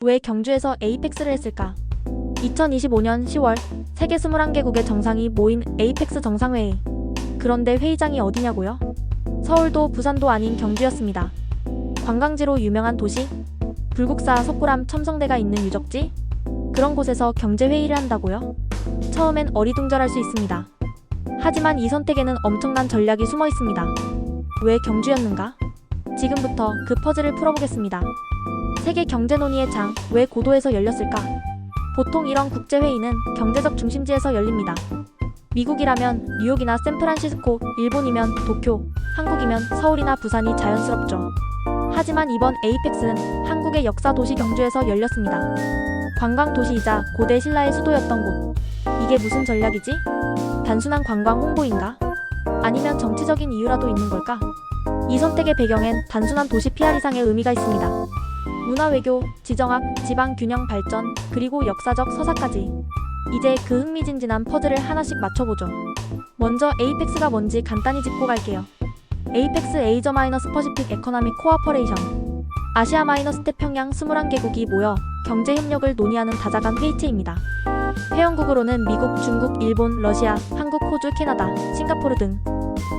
왜 경주에서 에이펙스를 했을까? 2025년 10월 세계 21개국의 정상이 모인 에이펙스 정상회의. 그런데 회의장이 어디냐고요? 서울도 부산도 아닌 경주였습니다. 관광지로 유명한 도시? 불국사 석굴암 첨성대가 있는 유적지? 그런 곳에서 경제회의를 한다고요? 처음엔 어리둥절할 수 있습니다. 하지만 이 선택에는 엄청난 전략이 숨어 있습니다. 왜 경주였는가? 지금부터 그 퍼즐을 풀어보겠습니다. 세계 경제 논의의 장, 왜 고도에서 열렸을까? 보통 이런 국제회의는 경제적 중심지에서 열립니다. 미국이라면 뉴욕이나 샌프란시스코, 일본이면 도쿄, 한국이면 서울이나 부산이 자연스럽죠. 하지만 이번 에이펙스는 한국의 역사 도시 경주에서 열렸습니다. 관광 도시이자 고대 신라의 수도였던 곳. 이게 무슨 전략이지? 단순한 관광 홍보인가? 아니면 정치적인 이유라도 있는 걸까? 이 선택의 배경엔 단순한 도시 PR 이상의 의미가 있습니다. 문화외교, 지정학, 지방 균형 발전, 그리고 역사적 서사까지. 이제 그 흥미진진한 퍼즐을 하나씩 맞춰보죠. 먼저 에이펙스가 뭔지 간단히 짚고 갈게요. 에이펙스 에이저 마이너스 퍼시픽 에코노믹 코어퍼레이션. 아시아 마이너스 태평양 21개국이 모여 경제협력을 논의하는 다자간 회의체입니다. 회원국으로는 미국, 중국, 일본, 러시아, 한국, 호주, 캐나다, 싱가포르 등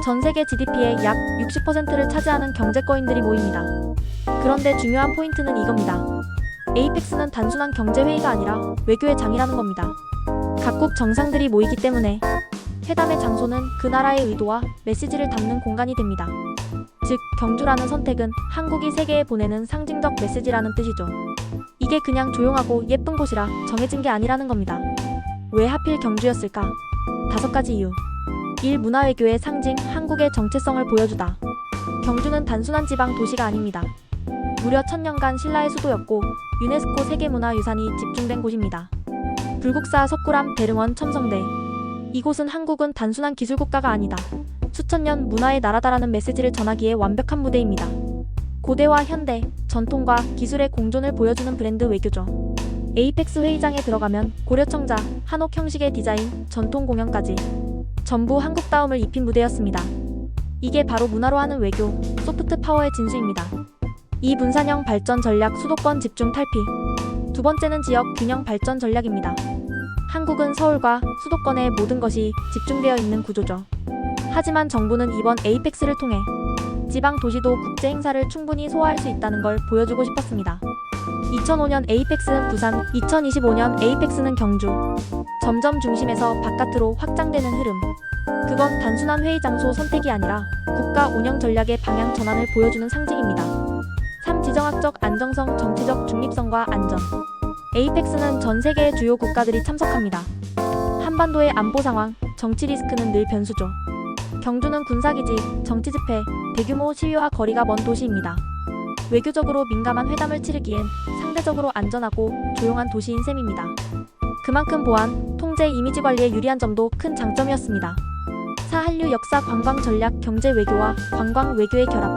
전 세계 GDP의 약 60%를 차지하는 경제거인들이 모입니다. 그런데 중요한 포인트는 이겁니다. 에이펙스는 단순한 경제회의가 아니라 외교의 장이라는 겁니다. 각국 정상들이 모이기 때문에 회담의 장소는 그 나라의 의도와 메시지를 담는 공간이 됩니다. 즉, 경주라는 선택은 한국이 세계에 보내는 상징적 메시지라는 뜻이죠. 이게 그냥 조용하고 예쁜 곳이라 정해진 게 아니라는 겁니다. 왜 하필 경주였을까? 5가지 이유. 1. 문화외교의 상징, 한국의 정체성을 보여주다. 경주는 단순한 지방 도시가 아닙니다. 무려 1000년간 신라의 수도였고 유네스코 세계문화유산이 집중된 곳입니다. 불국사 석굴암 대릉원 첨성대. 이곳은 한국은 단순한 기술국가가 아니다. 수천년 문화의 나라다라는 메시지를 전하기에 완벽한 무대입니다. 고대와 현대, 전통과 기술의 공존을 보여주는 브랜드 외교죠. 에이펙스 회의장에 들어가면 고려청자, 한옥 형식의 디자인, 전통 공연까지 전부 한국다움을 입힌 무대였습니다. 이게 바로 문화로 하는 외교, 소프트 파워의 진수입니다. 2. 분산형 발전 전략, 수도권 집중 탈피. 두 번째는 지역 균형 발전 전략입니다. 한국은 서울과 수도권의 모든 것이 집중되어 있는 구조죠. 하지만 정부는 이번 에이펙스를 통해 지방 도시도 국제 행사를 충분히 소화할 수 있다는 걸 보여주고 싶었습니다. 2005년 에이펙스는 부산, 2025년 에이펙스는 경주. 점점 중심에서 바깥으로 확장되는 흐름. 그건 단순한 회의 장소 선택이 아니라 국가 운영 전략의 방향 전환을 보여주는 상징입니다. 3. 지정학적 안정성, 정치적 중립성과 안전. 에이펙스는 전 세계의 주요 국가들이 참석합니다. 한반도의 안보 상황, 정치 리스크는 늘 변수죠. 경주는 군사기지, 정치 집회, 대규모 시위와 거리가 먼 도시입니다. 외교적으로 민감한 회담을 치르기엔 상대적으로 안전하고 조용한 도시인 셈입니다. 그만큼 보안, 통제, 이미지 관리에 유리한 점도 큰 장점이었습니다. 4. 한류 역사 관광 전략, 경제 외교와 관광 외교의 결합.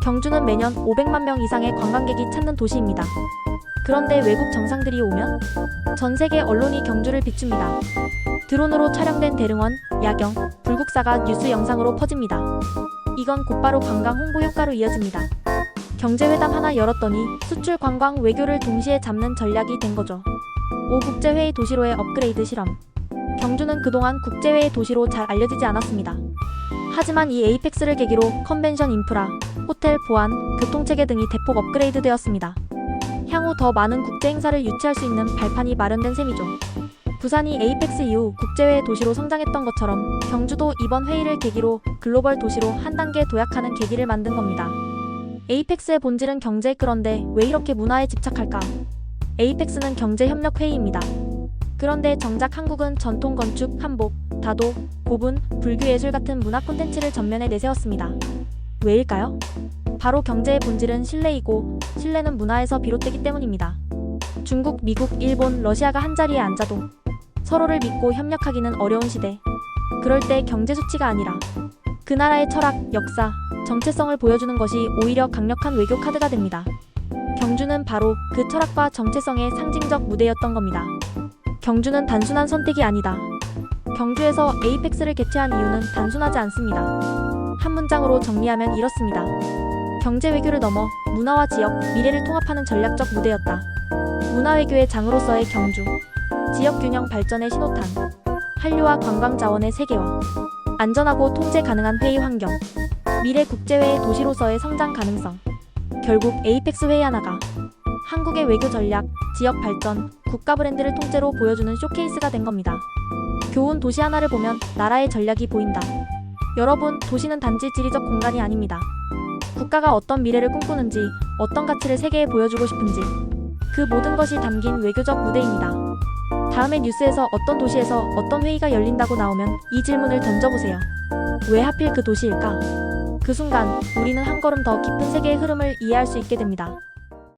경주는 매년 500만 명 이상의 관광객이 찾는 도시입니다. 그런데 외국 정상들이 오면 전 세계 언론이 경주를 비춥니다. 드론으로 촬영된 대릉원, 야경, 불국사가 뉴스 영상으로 퍼집니다. 이건 곧바로 관광 홍보 효과로 이어집니다. 경제회담 하나 열었더니 수출 관광 외교를 동시에 잡는 전략이 된 거죠. 5. 국제회의 도시로의 업그레이드 실험. 경주는 그동안 국제회의 도시로 잘 알려지지 않았습니다. 하지만 이 에이펙스를 계기로 컨벤션 인프라, 호텔, 보안, 교통체계 등이 대폭 업그레이드 되었습니다. 향후 더 많은 국제 행사를 유치할 수 있는 발판이 마련된 셈이죠. 부산이 에이펙스 이후 국제회의 도시로 성장했던 것처럼 경주도 이번 회의를 계기로 글로벌 도시로 한 단계 도약하는 계기를 만든 겁니다. 에이펙스의 본질은 경제, 그런데 왜 이렇게 문화에 집착할까? 에이펙스는 경제협력회의입니다. 그런데 정작 한국은 전통 건축, 한복, 다도, 고분, 불교예술 같은 문화 콘텐츠를 전면에 내세웠습니다. 왜일까요? 바로 경제의 본질은 신뢰이고 신뢰는 문화에서 비롯되기 때문입니다. 중국, 미국, 일본, 러시아가 한자리에 앉아도 서로를 믿고 협력하기는 어려운 시대. 그럴 때 경제 수치가 아니라 그 나라의 철학, 역사, 정체성을 보여주는 것이 오히려 강력한 외교 카드가 됩니다. 경주는 바로 그 철학과 정체성의 상징적 무대였던 겁니다. 경주는 단순한 선택이 아니다. 경주에서 에이펙스를 개최한 이유는 단순하지 않습니다. 한 문장으로 정리하면 이렇습니다. 경제 외교를 넘어 문화와 지역, 미래를 통합하는 전략적 무대였다. 문화외교의 장으로서의 경주, 지역균형 발전의 신호탄, 한류와 관광자원의 세계화, 안전하고 통제 가능한 회의 환경, 미래 국제회의 도시로서의 성장 가능성. 결국 에이펙스 회의 하나가 한국의 외교 전략, 지역 발전, 국가 브랜드를 통째로 보여주는 쇼케이스가 된 겁니다. 교훈 도시 하나를 보면 나라의 전략이 보인다. 여러분, 도시는 단지 지리적 공간이 아닙니다. 국가가 어떤 미래를 꿈꾸는지, 어떤 가치를 세계에 보여주고 싶은지, 그 모든 것이 담긴 외교적 무대입니다. 다음의 뉴스에서 어떤 도시에서 어떤 회의가 열린다고 나오면 이 질문을 던져보세요. 왜 하필 그 도시일까? 그 순간 우리는 한 걸음 더 깊은 세계의 흐름을 이해할 수 있게 됩니다.